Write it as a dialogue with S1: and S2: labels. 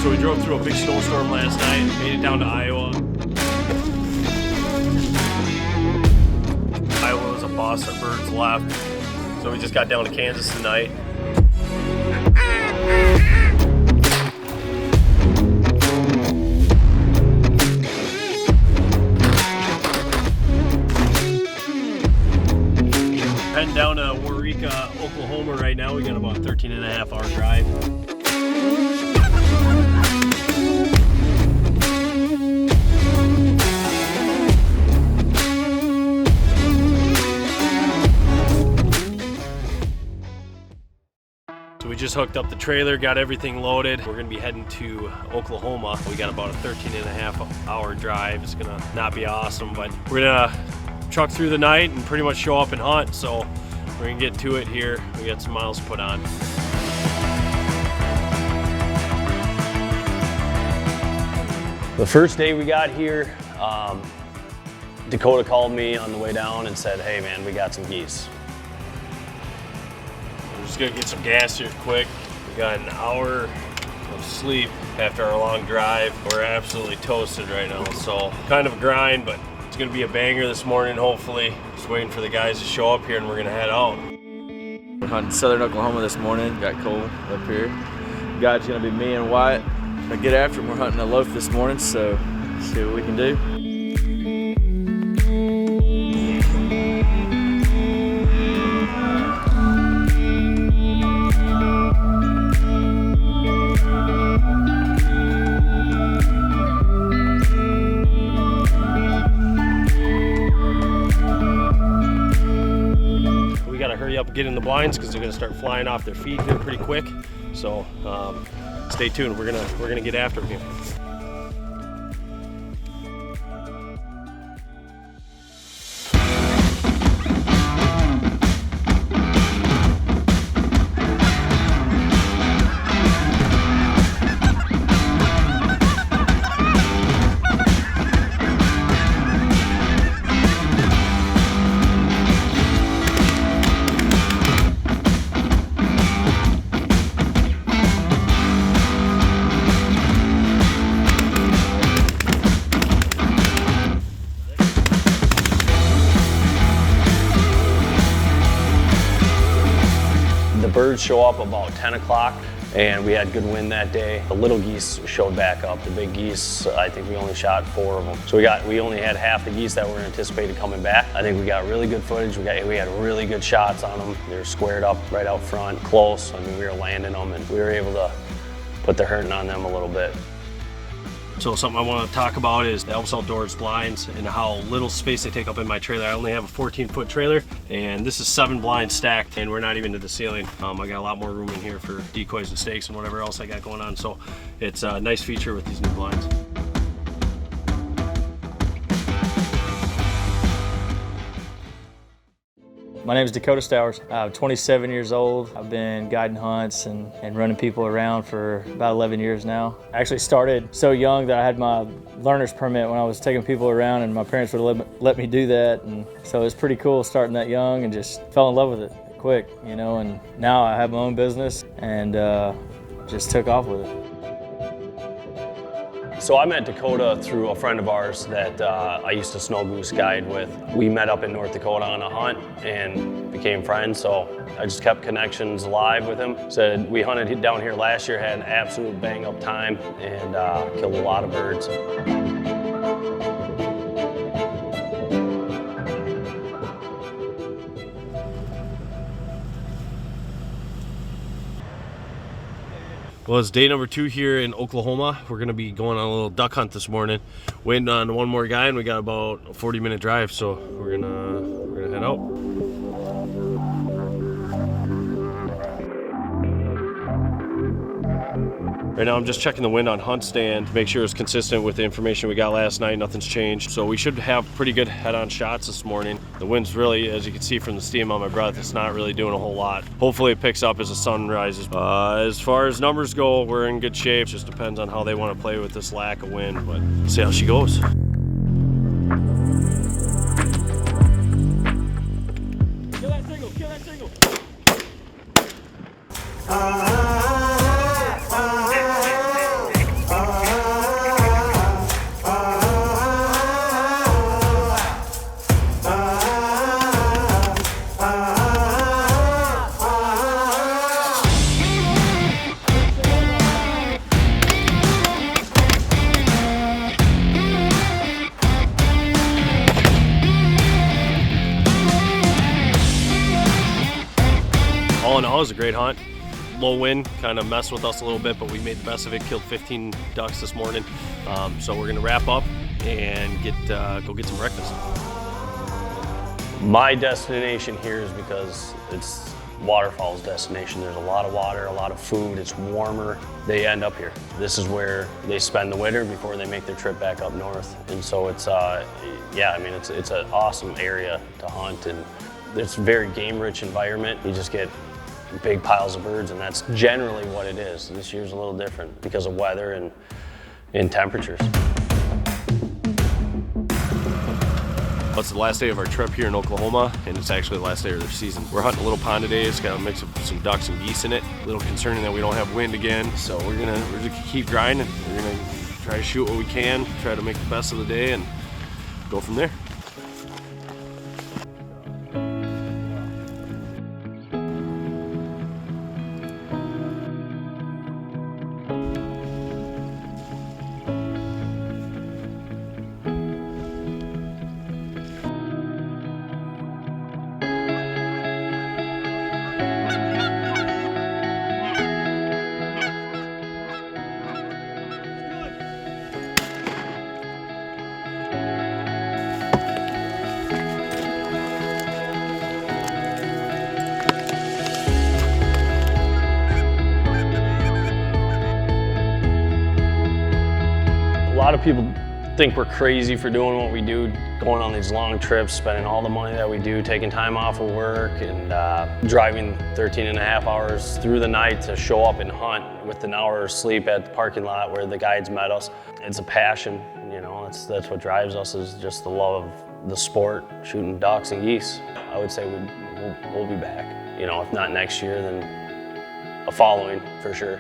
S1: So we drove through a big snowstorm last night, made it down to Iowa. Iowa was a bust, our birds left. So we just got down to Kansas tonight. Heading down to Eureka, Oklahoma right now. We got about a 13.5-hour drive. So we just hooked up the trailer, got everything loaded. We're gonna be heading to Oklahoma. We got about a 13.5-hour drive. It's gonna not be awesome, but we're gonna truck through the night and pretty much show up and hunt. So we're gonna get to it here. We got some miles to put on. The first day we got here, Dakota called me on the way down and said, hey man, we got some geese. We're just gonna get some gas here quick. We got an hour of sleep after our long drive. We're absolutely toasted right now, so kind of a grind, but it's gonna be a banger this morning, hopefully. Just waiting for the guys to show up here and we're gonna head out.
S2: We're hunting southern Oklahoma this morning. Got Cole up here. Guys, gonna be me and Wyatt. Gonna get after him. We're hunting a loaf this morning, so see what we can do.
S1: Hurry up and get in the blinds because they're going to start flying off their feet here pretty quick. So stay tuned. We're gonna get after them here. Birds show up about 10 o'clock and we had good wind that day. The little geese showed back up. The big geese, I think we only shot 4 of them. So we only had half the geese that were anticipated coming back. I think we got really good footage. We had really good shots on them. They were squared up right out front, close. I mean, we were landing them and we were able to put the hurting on them a little bit. So something I want to talk about is the Alps Outdoors blinds and how little space they take up in my trailer. I only have a 14-foot trailer and this is 7 blinds stacked and we're not even to the ceiling. I got a lot more room in here for decoys and stakes and whatever else I got going on. So it's a nice feature with these new blinds.
S2: My name is Dakota Stowers. I'm 27 years old. I've been guiding hunts and running people around for about 11 years now. I actually started so young that I had my learner's permit when I was taking people around and my parents would let me do that. And so it was pretty cool starting that young and just fell in love with it quick, you know, and now I have my own business and just took off with it.
S1: So I met Dakota through a friend of ours that I used to snow goose guide with. We met up in North Dakota on a hunt and became friends, so I just kept connections alive with him. Said we hunted down here last year, had an absolute bang up time and killed a lot of birds. Well, it's day number 2 here in Oklahoma. We're gonna be going on a little duck hunt this morning. Waiting on one more guy and we got about a 40-minute drive, so we're gonna head out. Right now I'm just checking the wind on HuntStand to make sure it's consistent with the information we got last night. Nothing's changed. So we should have pretty good head-on shots this morning. The wind's really, as you can see from the steam on my breath, it's not really doing a whole lot. Hopefully it picks up as the sun rises. As far as numbers go, we're in good shape. Just depends on how they want to play with this lack of wind, but see how she goes. Kill that single, kill that single.
S3: was a great hunt. Low wind kind of messed with us a little bit, but we made the best of it. Killed 15 ducks this morning. So we're gonna wrap up and go get some breakfast.
S1: My destination here is because it's waterfowl's destination. There's a lot of water, a lot of food, it's warmer. They end up here. This is where they spend the winter before they make their trip back up north. And so it's, yeah, I mean, it's an awesome area to hunt, and it's a very game-rich environment. You just get big piles of birds, and that's generally what it is. This year's a little different because of weather and temperatures.
S3: It's the last day of our trip here in Oklahoma, and it's actually the last day of their season. We're hunting a little pond today. It's got a mix of some ducks and geese in it. A little concerning that we don't have wind again, so we're just keep grinding. We're gonna try to shoot what we can, try to make the best of the day, and go from there.
S1: A lot of people think we're crazy for doing what we do, going on these long trips, spending all the money that we do, taking time off of work, and driving 13 and a half hours through the night to show up and hunt with an hour of sleep at the parking lot where the guides met us. It's a passion, you know, that's what drives us, is just the love of the sport, shooting ducks and geese. I would say we'll be back. You know, if not next year, then a following for sure.